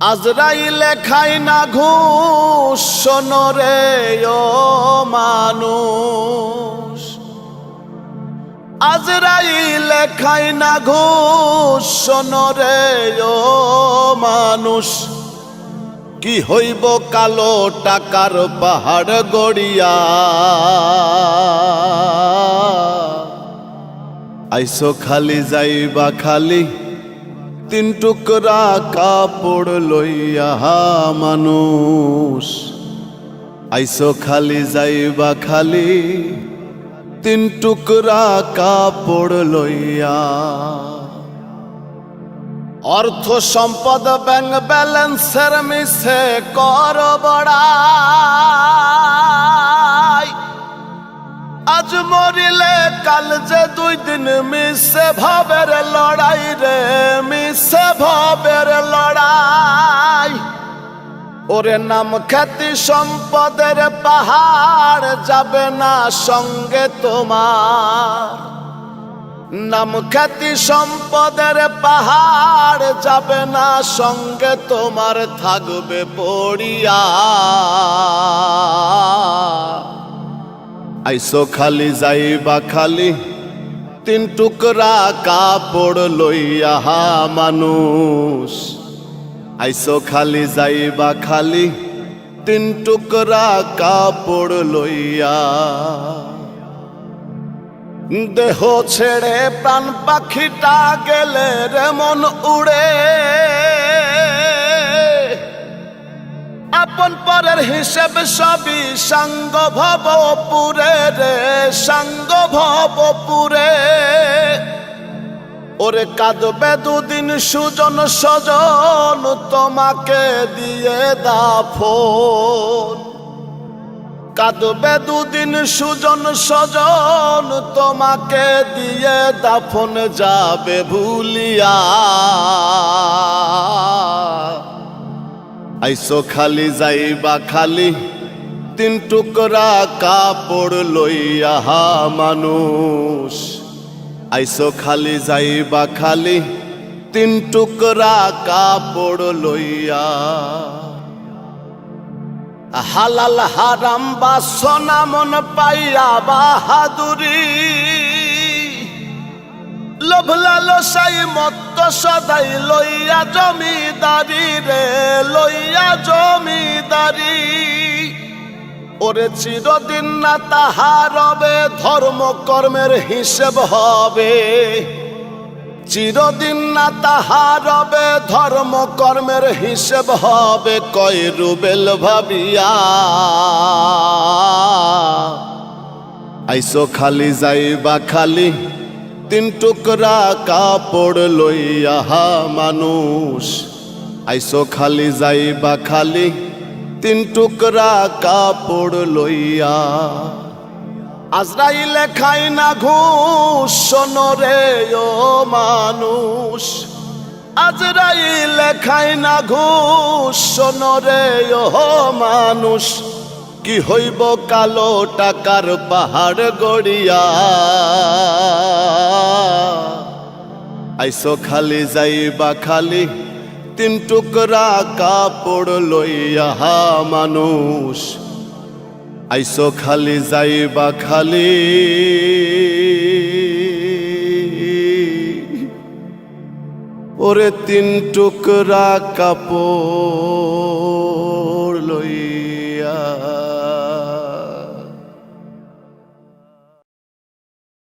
আজরাইলে খাই না ঘুষ শোনরে ও মানুষ, আজরাইলে খাই না ঘুষ শোনরে ও মানুষ। কি হইব কালো টাকার পাহাড় গড়িয়া, আইসো খালি যাইবা খালি তিন টুকরা কাপড় লইয়া মানুষ। আইসো খালি যাইবা খালি তিন টুকরা কাপড় লইয়া। অর্থ সম্পদ ব্যাংক ব্যালেন্সের মিছে কর বড়াই, আজ মরিলে কাল যে দুই দিন মিছে ভাবের লড়াই রে, মিছে ভাবের লড়াই। ওরে নাম খ্যাতি সম্পদের পাহাড় যাবে না সঙ্গে তোমার, নাম খ্যাতি সম্পদের পাহাড় যাবে না সঙ্গে তোমার, থাকবে পড়িয়া। আইসো খালি যাইবা খালি তিন টুকরা কাপড় লইয়া মানুষ। আইসো খালি যাইবা খালি তিন টুকরা কাপড় লইয়া। দেহ ছেড়ে প্রাণ পাখিটা গেলে রে মন উড়ে, আপন পরের হিসেব সবই সাঙ্গ ভবপুরে রে, সাঙ্গ ভবপুরে। ওরে কাঁদবে দুদিন সুজন সজন তোমাকে দিয়ে দাফন, কাঁদবে দুদিন সুজন সজন তোমাকে দিয়ে দাফন যাবে ভুলিয়া। আইসো খালি যাইবা খালি তিন টুকরা কাপড় লইয়া মানুষ। আইসো খালি যাইবা খালি তিন টুকরা কাপড় লইয়া। হালাল হারাম বাসনা মন পাইয়া বাহাদুরি, লোভ লালসাই মত্ত সদাই লইয়া জমিদারি রে, লইয়া জমিদারি। ওরে চিরদিন না তাহার হবে ধর্ম কর্মের হিসেব হবে, চিরদিন না তাহার হবে ধর্ম কর্মের হিসেব হবে। কয় রুবেল ভাবিয়া আইসো খালি যাইবা খালি তিন টুকরা কাপড় লইয়া মানুষ। আইসো খালি যাইবা খালি তিন টুকরা কাপড় লইয়া। আজরাইলে খাই না ঘুষ শোনরে ও মানুষ, আজরাইলে খাই না ঘুষ শোনরে ও মানুষ। কি হইব কালো টাকার পাহাড় গড়িয়া, আইসো খালি যাইবা খালি তিন টুকরা কাপড় লইয়া মানুষ। আইসো খালি যাইবা খালি ওরে তিন টুকরা কাপড় লইয়া।